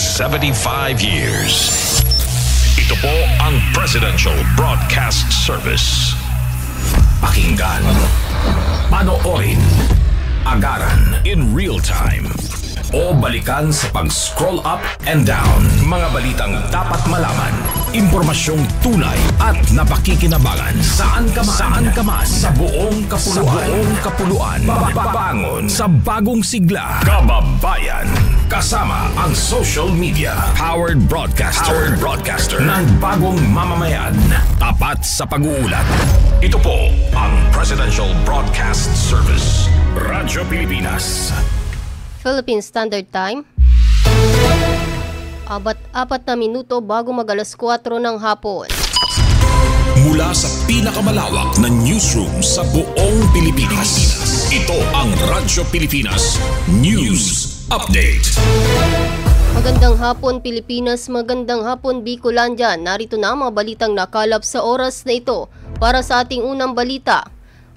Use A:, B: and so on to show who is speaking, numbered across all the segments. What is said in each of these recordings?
A: 75 years. Ito po ang Presidential Broadcast Service. Pakinggan, panoorin, agaran in real time, o balikan sa pag-scroll up and down. Mga balitang dapat malaman, impormasyong tunay at napakikinabangan. Saan ka man, sa buong kapuluan. Bangon sa bagong sigla. Kababayan, kasama ang social media. Powered broadcaster ng bagong mamamayan. Tapat sa pag-uulat. Ito po ang Presidential Broadcast Service. Radyo Pilipinas.
B: Philippine Standard Time. Apat na minuto bago mag-alas 4 ng hapon.
A: Mula sa pinakamalawak na newsroom sa buong Pilipinas. Ito ang Radyo Pilipinas News Update.
B: Magandang hapon Pilipinas, magandang hapon Bicolandia. Narito na mga balitang nakalap sa oras na ito. Para sa ating unang balita,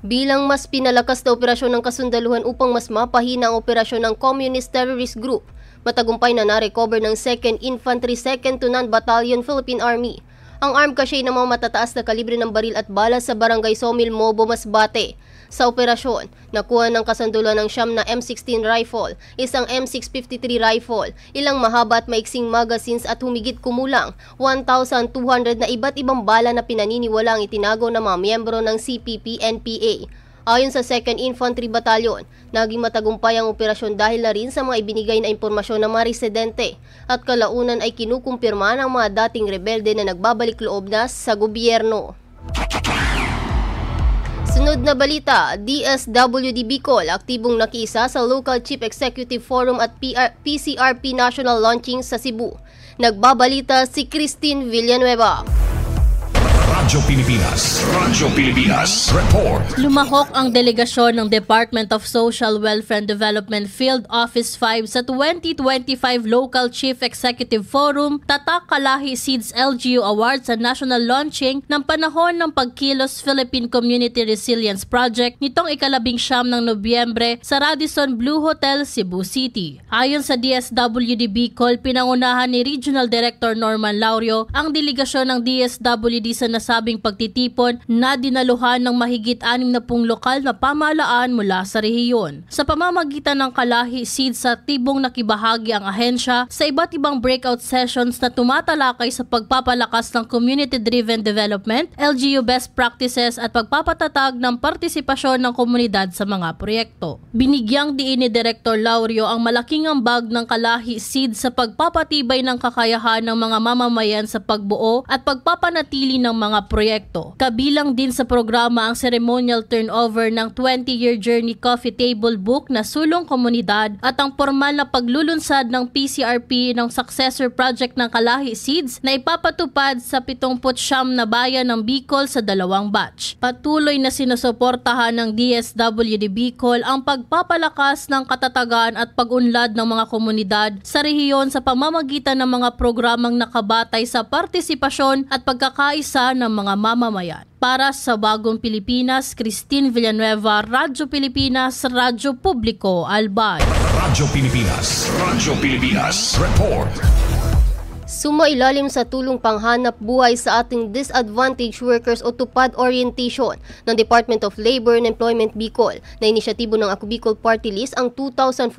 B: bilang mas pinalakas na operasyon ng kasundaluhan upang mas mapahina ang operasyon ng Communist Terrorist Group, matagumpay na na-recover ng 2nd Infantry 2nd Tunan Battalion Philippine Army ang armed cache ng mga matataas na kalibre ng baril at bala sa Barangay Somil, Mobo, Masbate. Sa operasyon, nakuha ng kasundaluhan ng siyam na M16 rifle, isang M653 rifle, ilang mahaba at maiksing magazines at humigit kumulang 1,200 na iba't ibang bala na pinaniniwala ang itinago ng mga miyembro ng CPP-NPA. Ayon sa 2nd Infantry Battalion, naging matagumpay ang operasyon dahil na rin sa mga ibinigay na impormasyon ng mga residente at kalaunan ay kinukumpirma ng mga dating rebelde na nagbabalik loob na sa gobyerno. Sunod na balita, DSWD Bicol aktibong nakiisa sa Local Chief Executive Forum at PCRP National Launching sa Cebu. Nagbabalita si Christine Villanueva.
A: Radyo Pilipinas Report.
C: Lumahok ang delegasyon ng Department of Social Welfare and Development Field Office 5 sa 2025 Local Chief Executive Forum Tatak Kalahi Seeds LGU Awards sa national launching ng panahon ng Pagkilos Philippine Community Resilience Project nitong 19 ng Nobyembre sa Radisson Blu Hotel, Cebu City. Ayon sa DSWD Bicol, pinangunahan ni Regional Director Norman Laurio ang delegasyon ng DSWD sa nasabing pagtitipon na dinaluhan ng mahigit 60 lokal na pamahalaan mula sa rehiyon. Sa pamamagitan ng Kalahi Seeds sa tibong nakibahagi ang ahensya sa iba't ibang breakout sessions na tumatalakay sa pagpapalakas ng community-driven development, LGU best practices at pagpapatatag ng partisipasyon ng komunidad sa mga proyekto. Binigyang diin ni Director Laurio ang malaking ambag ng Kalahi Seeds sa pagpapatibay ng kakayahan ng mga mamamayan sa pagbuo at pagpapanatili ng mga proyekto. Kabilang din sa programa ang ceremonial turnover ng 20-year Journey Coffee Table Book na sulong komunidad at ang formal na paglulunsad ng PCRP ng successor project ng Kalahi Seeds na ipapatupad sa 79 na bayan ng Bicol sa 2 batch. Patuloy na sinusuportahan ng DSWD Bicol ang pagpapalakas ng katatagan at pag-unlad ng mga komunidad sa rehiyon sa pamamagitan ng mga programang nakabatay sa partisipasyon at pagkakaisa ng mga mamamayan. Para sa Bagong Pilipinas, Christine Villanueva, Radyo Pilipinas, Radyo Publiko, Albay.
A: Radyo Pilipinas Report.
B: Sumailalim sa tulong panghanap buhay sa ating disadvantaged workers o tupad orientation ng Department of Labor and Employment Bicol na inisyatibo ng Ako Bicol Party List ang 2,406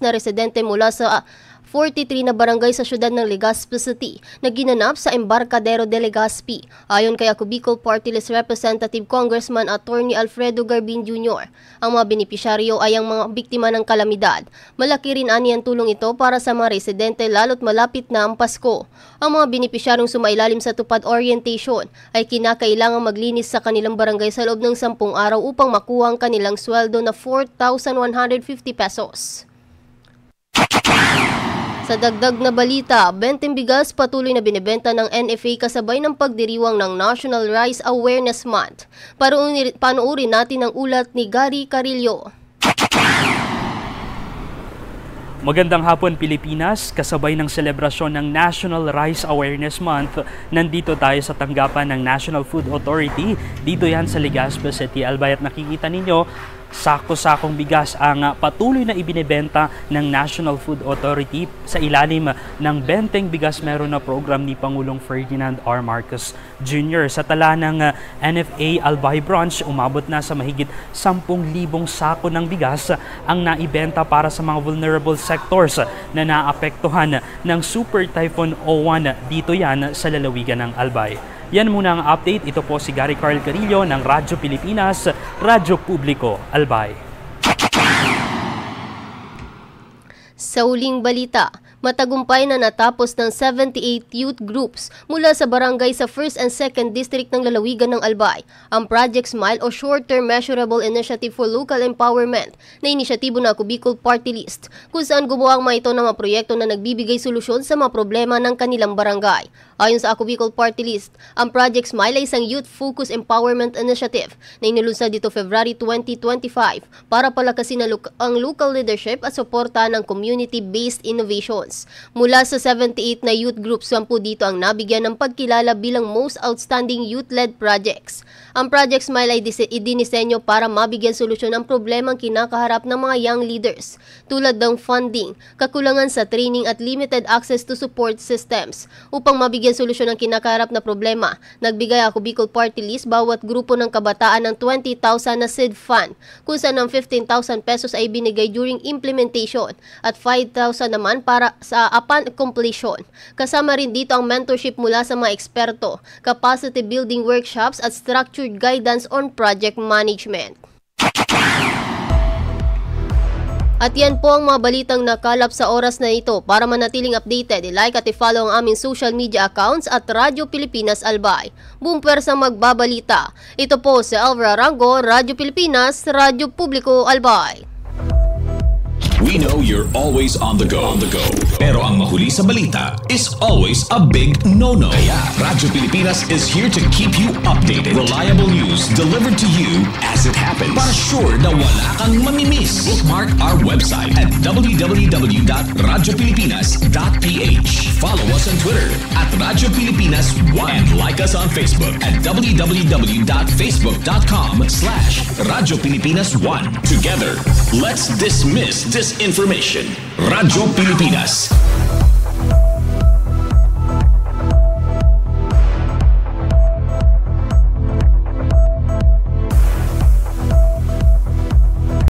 B: na residente mula sa 43 na barangay sa syudad ng Legazpi City na ginanap sa Embarcadero de Legazpi. Ayon kay Ako Bicol Party List Representative Congressman Attorney Alfredo Garbin Jr., ang mga benepisyaryo ay ang mga biktima ng kalamidad. Malaki rin ani ang tulong ito para sa mga residente lalo't malapit na ang Pasko. Ang mga benepisyaryong sumailalim sa tupad orientation ay kinakailangang maglinis sa kanilang barangay sa loob ng 10 araw upang makuha ang kanilang sweldo na 4,150 pesos. Sa dagdag na balita, 20 bigas patuloy na binibenta ng NFA kasabay ng pagdiriwang ng National Rice Awareness Month. Panoorin natin ang ulat ni Gary Carillo.
D: Magandang hapon Pilipinas, kasabay ng selebrasyon ng National Rice Awareness Month, nandito tayo sa tanggapan ng National Food Authority. Dito yan sa Legazpi City, Albay, at nakikita ninyo sako-sakong bigas ang patuloy na ibinebenta ng National Food Authority sa ilalim ng Benteng Bigas Meron na program ni Pangulong Ferdinand R. Marcos Jr. Sa tala ng NFA Albay Branch, umabot na sa mahigit 10,000 sako ng bigas ang naibenta para sa mga vulnerable sectors na naapektuhan ng Super Typhoon O1. Dito yan sa lalawigan ng Albay. Yan muna ang update. Ito po si Gary Carl Carillo ng Radyo Pilipinas, Radyo Publiko, Albay.
B: Sa huling balita, matagumpay na natapos ng 78 youth groups mula sa barangay sa 1st and 2nd District ng lalawigan ng Albay ang Project Smile o Short-Term Measurable Initiative for Local Empowerment na inisyatibo ng Ako Bicol Party List, kung saan gumawa ang mga ito ng mga proyekto na nagbibigay solusyon sa mga problema ng kanilang barangay. Ayon sa Ako Bicol Party List, ang Project Smile ay isang youth-focused empowerment initiative na inilunsad dito February 2025 para palakasin ang local leadership at suporta ng community-based innovations. Mula sa 78 na youth groups, 10 dito ang nabigyan ng pagkilala bilang most outstanding youth-led projects. Ang Project Smile ay idinisenyo para mabigyan solusyon ang problemang kinakaharap ng mga young leaders, tulad ng funding, kakulangan sa training at limited access to support systems. Upang mabigyan solusyon ang kinakaharap na problema, nagbigay Ako Bicol Party List bawat grupo ng kabataan ng 20,000 na seed fund, kung saan ang 15,000 pesos ay binigay during implementation at 5,000 naman para sa upon completion. Kasama rin dito ang mentorship mula sa mga eksperto, capacity building workshops at structured guidance on project management. At yan po ang mga balitang nakalap sa oras na ito. Para manatiling updated, i-like at i-follow ang aming social media accounts at Radyo Pilipinas Albay. Buong pwersang magbabalita. Ito po si Alvaro Arango, Radyo Pilipinas, Radyo Publiko Albay.
A: We know you're always on the go. Pero ang mahuli sa balita is always a big no-no. Kaya Radyo Pilipinas is here to keep you updated. Reliable news delivered to you as it happens. Para sure na wala kang mamimiss. Bookmark our website at www.radiopilipinas.ph. Follow us on Twitter at Radyo Pilipinas 1 and like us on Facebook at www.facebook.com/Radyo Pilipinas 1. Together, let's dismiss disinformation. Radyo Pilipinas.